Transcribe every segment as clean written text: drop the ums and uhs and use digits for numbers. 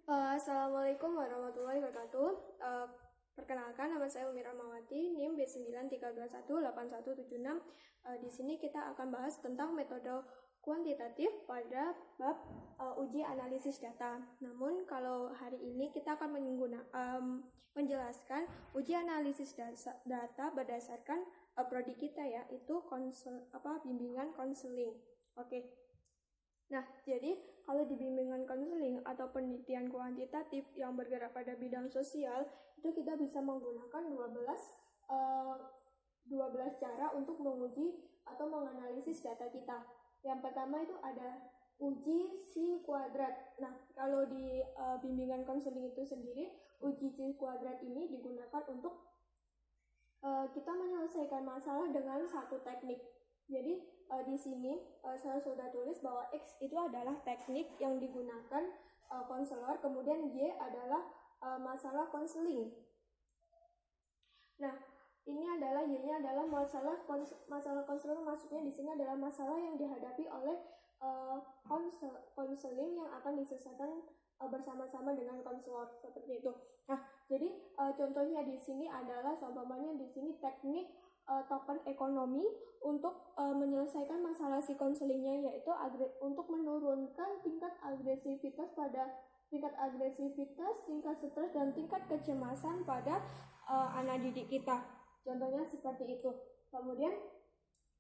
Assalamualaikum warahmatullahi wabarakatuh. Perkenalkan, nama saya Umi Rahmawati, NIM B93218176. Di sini kita akan bahas tentang metode kuantitatif pada bab uji analisis data. Namun kalau hari ini kita akan menjelaskan uji analisis data berdasarkan prodi kita, yaitu bimbingan konseling. Oke. Nah, jadi kalau di bimbingan konseling atau penelitian kuantitatif yang bergerak pada bidang sosial, itu kita bisa menggunakan 12 cara untuk menguji atau menganalisis data kita. Yang pertama itu ada uji si kuadrat. Nah, kalau di bimbingan konseling itu sendiri, uji si kuadrat ini digunakan untuk kita menyelesaikan masalah dengan satu teknik. Jadi di sini saya sudah tulis bahwa X itu adalah teknik yang digunakan konselor, kemudian Y adalah masalah konseling. Nah, ini adalah Y-nya adalah masalah konselor, maksudnya di sini adalah masalah yang dihadapi oleh konseling yang akan diselesaikan bersama-sama dengan konselor, seperti itu. Nah, jadi contohnya di sini adalah seumpamanya di sini teknik token ekonomi untuk menyelesaikan masalah si konselingnya, yaitu untuk menurunkan tingkat agresivitas, tingkat stres dan tingkat kecemasan pada anak didik kita. Contohnya seperti itu. Kemudian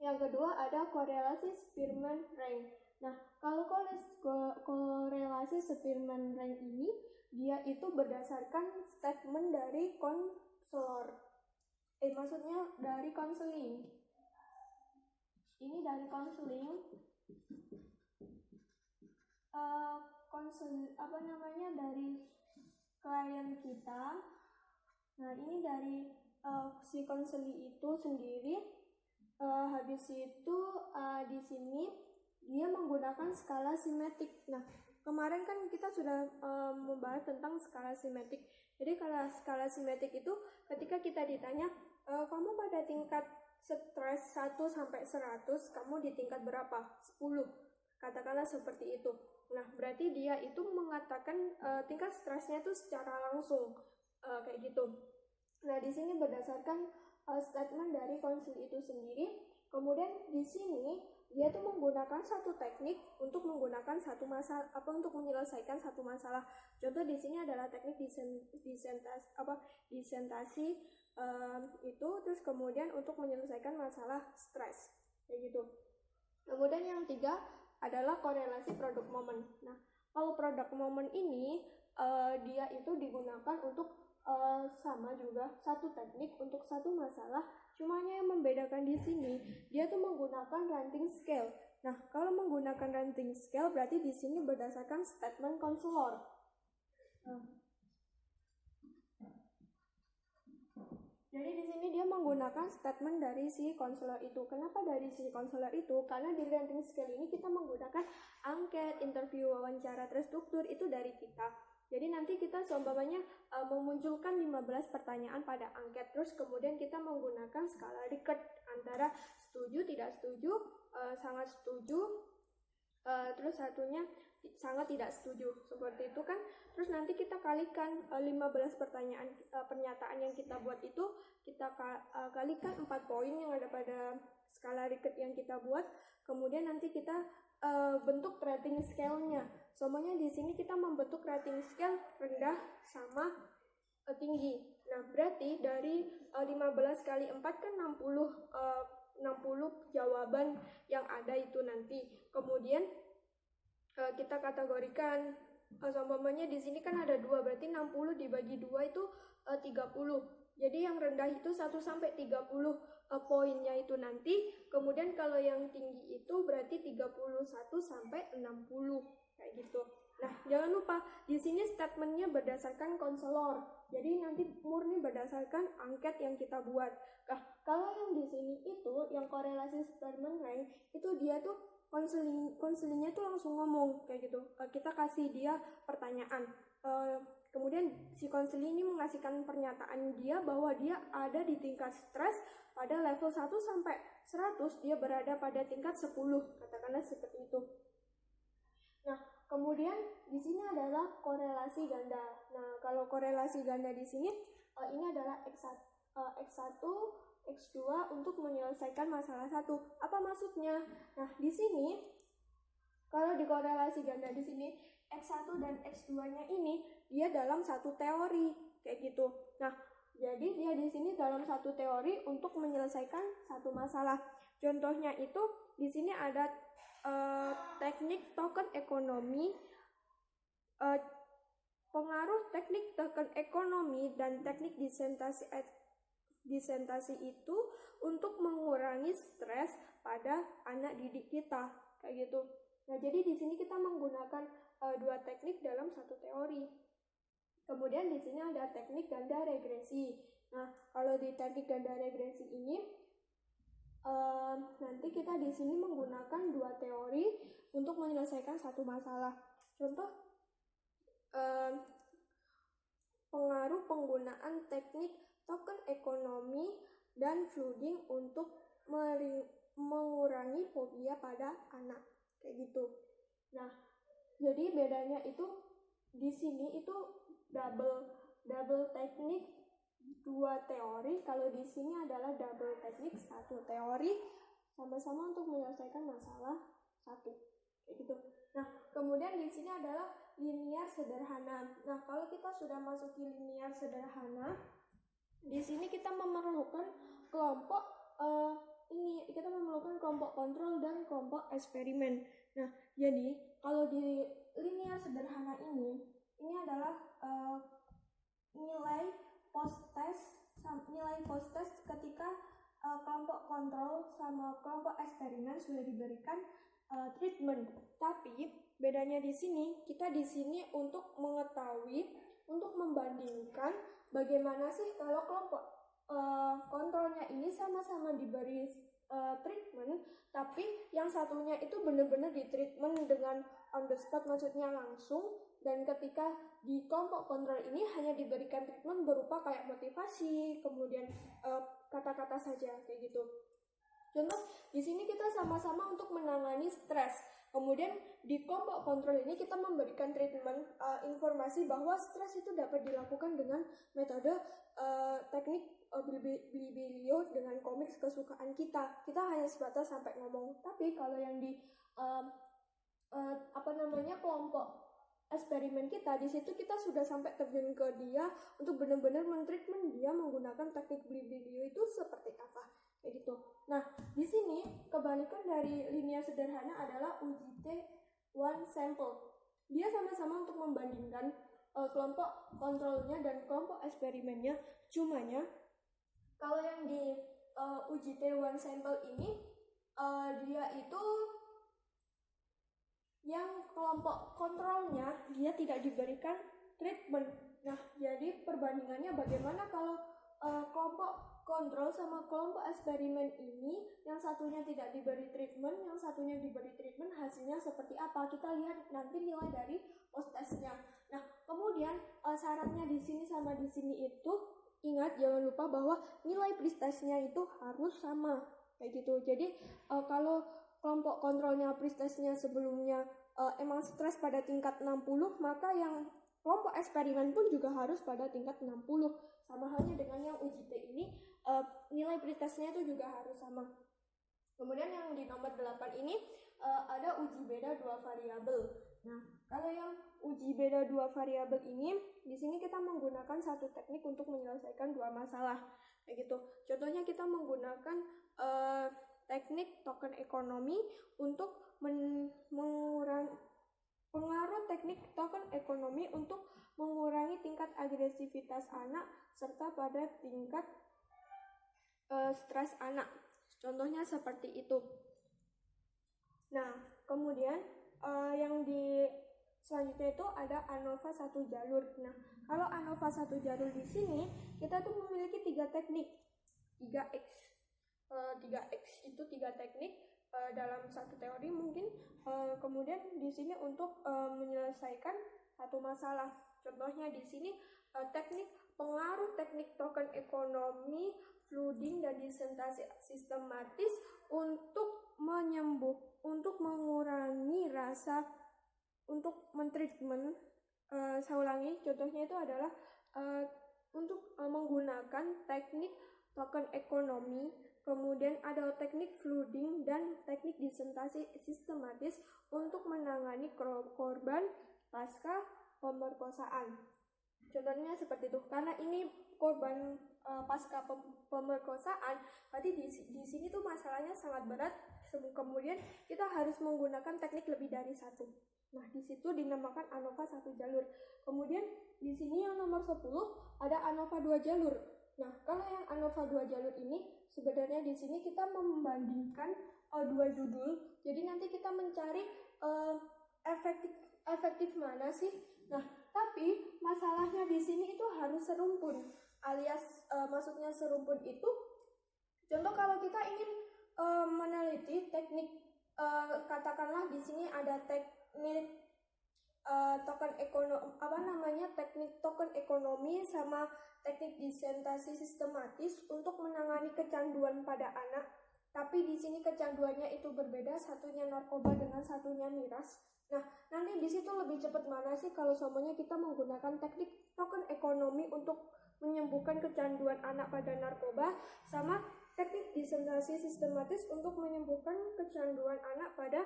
yang kedua ada korelasi Spearman rank. Nah, kalau korelasi Spearman rank ini dia itu berdasarkan statement dari konselor. Maksudnya dari konseling. Ini dari konseling. Dari klien kita. Nah, ini dari si konseling itu sendiri. Habis itu di sini dia menggunakan skala simetrik. Nah, kemarin kan kita sudah membahas tentang skala simetrik. Jadi kalau skala simetrik itu ketika kita ditanya kamu pada tingkat stres 1 sampai 100, kamu di tingkat berapa? 10. Katakanlah seperti itu. Nah, berarti dia itu mengatakan tingkat stresnya itu secara langsung kayak gitu. Nah, di sini berdasarkan statement dari konseling itu sendiri. Kemudian di sini dia tuh menggunakan satu teknik untuk menggunakan satu masalah untuk menyelesaikan satu masalah. Contoh di sini adalah teknik disentasi itu, terus kemudian untuk menyelesaikan masalah stres kayak gitu. Kemudian yang tiga adalah korelasi produk momen. Nah, kalau produk momen ini dia itu digunakan untuk sama juga satu teknik untuk satu masalah, cumanya yang membedakan di sini dia tuh menggunakan ranting scale. Nah, kalau menggunakan ranting scale berarti di sini berdasarkan statement konselor. Jadi di sini dia menggunakan statement dari si konselor itu. Kenapa dari si konselor itu? Karena di ranting scale ini kita menggunakan angket, interview, wawancara terstruktur itu dari kita. Jadi nanti kita seumpamanya memunculkan 15 pertanyaan pada angket, terus kemudian kita menggunakan skala Likert antara setuju, tidak setuju, sangat setuju, terus satunya sangat tidak setuju, seperti itu kan. Terus nanti kita kalikan 15 pertanyaan pernyataan yang kita buat itu, kita kalikan 4 poin yang ada pada skala Likert yang kita buat, kemudian nanti kita bentuk rating scale-nya. Semuanya di sini kita membentuk rating scale rendah sama tinggi. Nah, berarti dari 15 kali 4 kan 60 jawaban yang ada itu nanti. Kemudian kita kategorikan seumpamanya di sini kan ada 2, berarti 60 dibagi 2 itu 30. Jadi yang rendah itu 1 sampai 30 poinnya itu nanti. Kemudian kalau yang tinggi itu berarti 31 sampai 60 kayak gitu. Nah, jangan lupa di sini statementnya berdasarkan konselor. Jadi nanti murni berdasarkan angket yang kita buat. Nah, kalau yang di sini itu yang korelasi Spearman rank itu dia tuh konselingnya tuh langsung ngomong kayak gitu. Kita kasih dia pertanyaan. Kemudian si konseling ini mengasihkan pernyataan dia bahwa dia ada di tingkat stres pada level 1 sampai 100, dia berada pada tingkat 10, katakanlah seperti itu. Nah, Kemudian di sini adalah korelasi ganda. Nah, kalau korelasi ganda di sini ini adalah X1, X2 untuk menyelesaikan masalah satu. Apa maksudnya? Nah, di sini kalau di korelasi ganda di sini X1 dan X2-nya ini dia dalam satu teori kayak gitu. Nah, jadi dia di sini dalam satu teori untuk menyelesaikan satu masalah. Contohnya itu di sini ada teknik token ekonomi, pengaruh teknik token ekonomi dan teknik disentasi itu untuk mengurangi stres pada anak didik kita kayak gitu. Nah, jadi di sini kita menggunakan dua teknik dalam satu teori. Kemudian di sini ada teknik ganda regresi. Nah, kalau di teknik ganda regresi ini nanti kita di sini menggunakan dua teori untuk menyelesaikan satu masalah. Contoh pengaruh penggunaan teknik token ekonomi dan flooding untuk mengurangi fobia pada anak kayak gitu. Nah, jadi bedanya itu di sini itu double teknik dua teori, kalau di sini adalah double teknik satu teori, sama-sama untuk menyelesaikan masalah satu kayak gitu. Nah, kemudian di sini adalah linear sederhana. Nah, kalau kita sudah masuki linear sederhana, di sini kita memerlukan kelompok kita memerlukan kelompok kontrol dan kelompok eksperimen. Nah, jadi kalau di linear sederhana ini adalah nilai post test ketika kelompok kontrol sama kelompok eksperimen sudah diberikan treatment. Tapi bedanya di sini, kita di sini untuk mengetahui, untuk membandingkan bagaimana sih kalau kelompok kontrolnya ini sama-sama diberi treatment, tapi yang satunya itu benar-benar di treatment dengan on the spot, maksudnya langsung, dan ketika di kelompok kontrol ini hanya diberikan treatment berupa kayak motivasi, kemudian kata-kata saja kayak gitu. Contoh, di sini kita sama-sama untuk menangani stres. Kemudian di kelompok kontrol ini kita memberikan treatment informasi bahwa stres itu dapat dilakukan dengan metode teknik Blibilio dengan komik kesukaan kita. Kita hanya sebatas sampai ngomong. Tapi kalau yang di kelompok eksperimen kita, di situ kita sudah sampai terjun ke dia untuk benar-benar mentreatment dia menggunakan teknik Blibilio itu seperti apa. Kayak gitu. Nah, di sini kebalikan dari linear sederhana adalah uji T1 sample. Dia sama-sama untuk membandingkan kelompok kontrolnya dan kelompok eksperimennya. Cumanya kalau yang di uji T1 sample ini dia itu yang kelompok kontrolnya dia tidak diberikan treatment. Nah, jadi perbandingannya bagaimana kalau kelompok kontrol sama kelompok eksperimen ini, yang satunya tidak diberi treatment, yang satunya diberi treatment, hasilnya seperti apa? Kita lihat nanti nilai dari post testnya. Nah, kemudian syaratnya di sini sama di sini itu, ingat jangan lupa bahwa nilai pre-testnya itu harus sama kayak gitu. Jadi kalau kelompok kontrolnya pre-testnya sebelumnya emang stres pada tingkat 60, maka yang kelompok eksperimen pun juga harus pada tingkat 60. Sama halnya dengan yang uji T ini, nilai pretestnya itu juga harus sama. Kemudian yang di nomor 8 ini ada uji beda dua variabel. Nah, kalau yang uji beda dua variabel ini, di sini kita menggunakan satu teknik untuk menyelesaikan dua masalah. Kayak gitu. Contohnya kita menggunakan teknik token ekonomi untuk mengurangi pengaruh teknik token ekonomi untuk mengurangi tingkat agresivitas anak serta pada tingkat stres anak. Contohnya seperti itu. Nah, kemudian yang di selanjutnya itu ada ANOVA satu jalur. Nah, kalau ANOVA satu jalur di sini kita tuh memiliki 3 teknik, 3X. 3X itu 3 teknik dalam satu teori mungkin. Kemudian di sini untuk menyelesaikan satu masalah. Contohnya di sini teknik pengaruh teknik token ekonomi, flooding dan disentasi sistematis untuk mengurangi rasa untuk mentreatment, saya ulangi, contohnya itu adalah untuk menggunakan teknik token ekonomi, kemudian ada teknik flooding dan teknik disentasi sistematis untuk menangani korban pasca pemerkosaan. Contohnya seperti itu. Karena ini korban pasca pemerkosaan, berarti di sini tuh masalahnya sangat berat. Kemudian kita harus menggunakan teknik lebih dari satu. Nah, di situ dinamakan ANOVA 1 jalur. Kemudian di sini yang nomor 10 ada ANOVA 2 jalur. Nah, kalau yang ANOVA 2 jalur ini sebenarnya di sini kita membandingkan dua judul. Jadi nanti kita mencari efektif mana sih? Nah, tapi masalahnya di sini itu harus serumpun, alias maksudnya serumpun itu, contoh kalau kita ingin meneliti teknik, katakanlah di sini ada teknik token ekonomi, teknik token ekonomi sama teknik disentasi sistematis untuk menangani kecanduan pada anak. Tapi di sini kecanduannya itu berbeda, satunya narkoba dengan satunya miras. Nah, nanti di situ lebih cepat mana sih kalau semuanya kita menggunakan teknik token ekonomi untuk menyembuhkan kecanduan anak pada narkoba, sama teknik disentasi sistematis untuk menyembuhkan kecanduan anak pada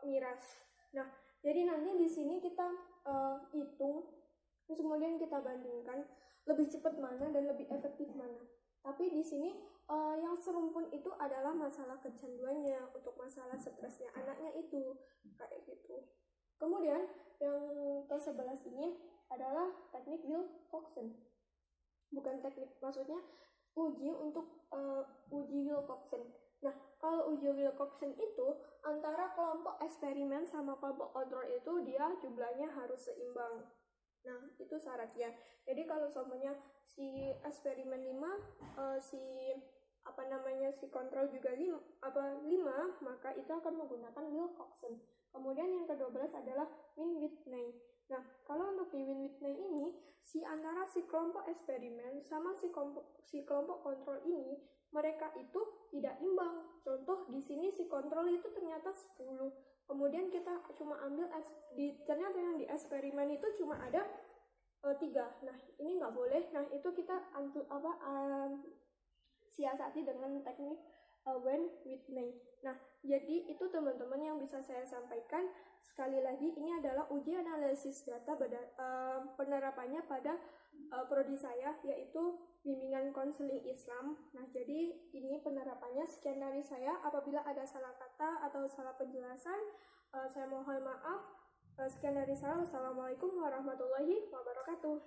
miras. Nah, jadi nanti di sini kita hitung, terus kemudian kita bandingkan lebih cepat mana dan lebih efektif mana. Tapi di sini yang serumpun itu adalah masalah kecanduannya, untuk masalah stresnya anaknya itu, kayak gitu. Kemudian yang ke-11 ini adalah teknik Wilcoxon. Bukan teknik, maksudnya uji untuk uji Wilcoxon. Nah, kalau uji Wilcoxon itu antara kelompok eksperimen sama kelompok kontrol itu dia jumlahnya harus seimbang. Nah, itu syaratnya. Jadi kalau semuanya si eksperimen 5, si kontrol juga 5, maka itu akan menggunakan Wilcoxon. Kemudian yang ke-12 adalah Winn-Whitney. Nah, kalau untuk di Winn-Whitney ini, antara si kelompok eksperimen sama si kelompok kontrol ini, mereka itu tidak imbang. Contoh di sini si kontrol itu ternyata 10. Kemudian kita cuma ambil ternyata yang di eksperimen itu cuma ada 3. Nah, ini nggak boleh. Nah, itu kita siasati dengan teknik Winn-Whitney. Nah, jadi itu teman-teman yang bisa saya sampaikan. Sekali lagi, ini adalah uji analisis data penerapannya pada prodi saya, yaitu bimbingan konseling Islam. Nah, jadi ini penerapannya. Sekian dari saya. Apabila ada salah kata atau salah penjelasan, saya mohon maaf. Sekian dari saya. Wassalamualaikum warahmatullahi wabarakatuh.